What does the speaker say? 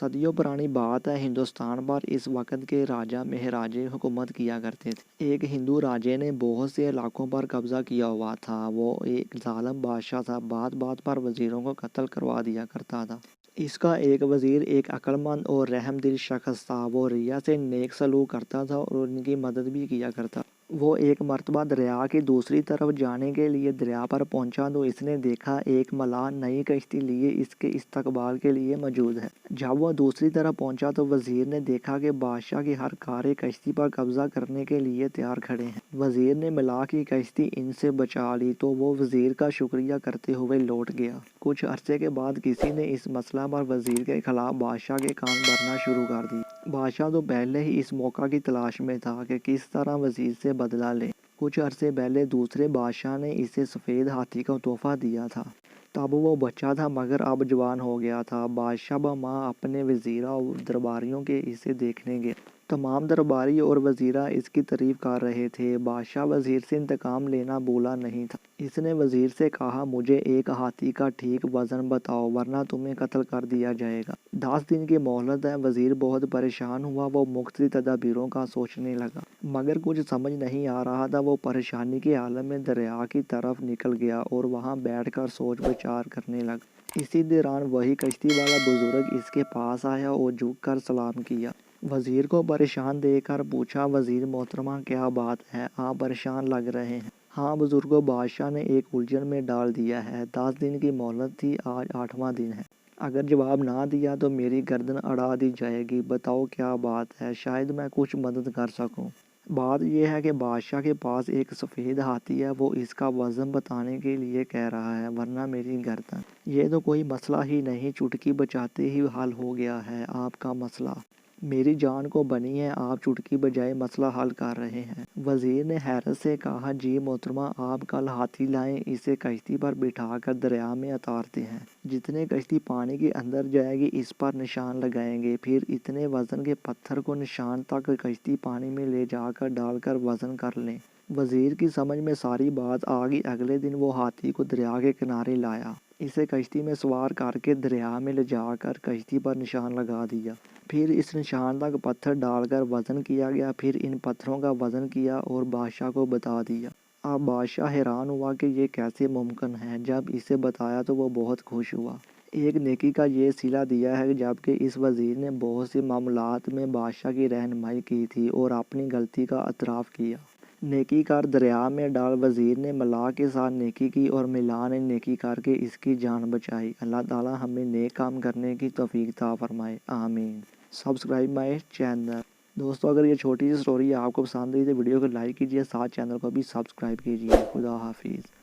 صدیوں پرانی بات ہے، ہندوستان پر اس وقت کے راجا مہاراجے حکومت کیا کرتے تھے۔ ایک ہندو راجے نے بہت سے علاقوں پر قبضہ کیا ہوا تھا۔ وہ ایک ظالم بادشاہ تھا، بات بات پر وزیروں کو قتل کروا دیا کرتا تھا۔ اس کا ایک وزیر ایک عقل مند اور رحم دل شخص تھا۔ وہ رعیہ سے نیک سلوک کرتا تھا اور ان کی مدد بھی کیا کرتا۔ وہ ایک مرتبہ دریا کی دوسری طرف جانے کے لیے دریا پر پہنچا تو اس نے دیکھا ایک ملاح نئی کشتی لیے اس کے استقبال کے لیے موجود ہے۔ جب وہ دوسری طرف پہنچا تو وزیر نے دیکھا کہ بادشاہ کی ہر کاریں کشتی پر قبضہ کرنے کے لیے تیار کھڑے ہیں۔ وزیر نے ملاح کی کشتی ان سے بچا لی تو وہ وزیر کا شکریہ کرتے ہوئے لوٹ گیا۔ کچھ عرصے کے بعد کسی نے اس مسئلہ پر وزیر کے خلاف بادشاہ کے کان بھرنا شروع کر دی۔ بادشاہ تو پہلے ہی اس موقع کی تلاش میں تھا کہ کس طرح وزیر سے بدلہ لے۔ کچھ عرصے پہلے دوسرے بادشاہ نے اسے سفید ہاتھی کا تحفہ دیا تھا۔ تب وہ بچہ تھا مگر اب جوان ہو گیا تھا۔ بادشاہ بماں اپنے وزیروں اور درباریوں کے اسے دیکھنے گئے۔ تمام درباری اور وزیرا اس کی تعریف کر رہے تھے۔ بادشاہ وزیر سے انتقام لینا بھولا نہیں تھا۔ اس نے وزیر سے کہا، مجھے ایک ہاتھی کا ٹھیک وزن بتاؤ ورنہ تمہیں قتل کر دیا جائے گا۔ 10 دن کی مہلت ہے۔ وزیر بہت پریشان ہوا۔ وہ مختلف تدابیروں کا سوچنے لگا مگر کچھ سمجھ نہیں آ رہا تھا۔ وہ پریشانی کی حالت میں دریا کی طرف نکل گیا اور وہاں بیٹھ کر سوچ بچار کرنے لگا۔ اسی دوران وہی کشتی والا بزرگ اس کے پاس آیا اور جھک کر سلام کیا۔ وزیر کو پریشان دیکھ کر پوچھا، وزیر محترمہ کیا بات ہے؟ آپ پریشان لگ رہے ہیں۔ ہاں بزرگوں، بادشاہ نے ایک الجھن میں ڈال دیا ہے۔ 10 دن کی مہلت تھی، آج 8واں دن ہے۔ اگر جواب نہ دیا تو میری گردن اڑا دی جائے گی۔ بتاؤ کیا بات ہے، شاید میں کچھ مدد کر سکوں۔ بات یہ ہے کہ بادشاہ کے پاس ایک سفید ہاتھی ہے۔ وہ اس کا وزن بتانے کے لیے کہہ رہا ہے ورنہ میری گردن۔ یہ تو کوئی مسئلہ ہی نہیں، چٹکی بجاتے ہی حل ہو گیا ہے آپ کا مسئلہ۔ میری جان کو بنی ہے، آپ چٹکی بجائے مسئلہ حل کر رہے ہیں۔ وزیر نے حیرت سے کہا، جی محترمہ، آپ کل ہاتھی لائیں، اسے کشتی پر بٹھا کر دریا میں اتارتے ہیں۔ جتنے کشتی پانی کے اندر جائے گی اس پر نشان لگائیں گے، پھر اتنے وزن کے پتھر کو نشان تک کشتی پانی میں لے جا کر ڈال کر وزن کر لیں۔ وزیر کی سمجھ میں ساری بات آ گئی۔ اگلے دن وہ ہاتھی کو دریا کے کنارے لایا۔ اسے کشتی میں سوار کر کے دریا میں لے جا کر کشتی پر نشان لگا دیا۔ پھر اس نشان تک پتھر ڈال کر وزن کیا گیا۔ پھر ان پتھروں کا وزن کیا اور بادشاہ کو بتا دیا۔ اب بادشاہ حیران ہوا کہ یہ کیسے ممکن ہے۔ جب اسے بتایا تو وہ بہت خوش ہوا۔ ایک نیکی کا یہ صلہ دیا ہے جبکہ اس وزیر نے بہت سے معاملات میں بادشاہ کی رہنمائی کی تھی اور اپنی غلطی کا اعتراف کیا۔ نیکی کر دریا میں ڈال۔ وزیر نے ملاح کے ساتھ نیکی کی اور ملاح نے نیکی کر کے اس کی جان بچائی۔ اللہ تعالیٰ ہمیں نیک کام کرنے کی توفیق عطا فرمائے، آمین۔ Subscribe my channel. دوستو، اگر یہ چھوٹی سی سٹوری آپ کو پسند آئی تو ویڈیو کو لائک کیجیے، ساتھ چینل کو بھی سبسکرائب کیجیے۔ خدا حافظ۔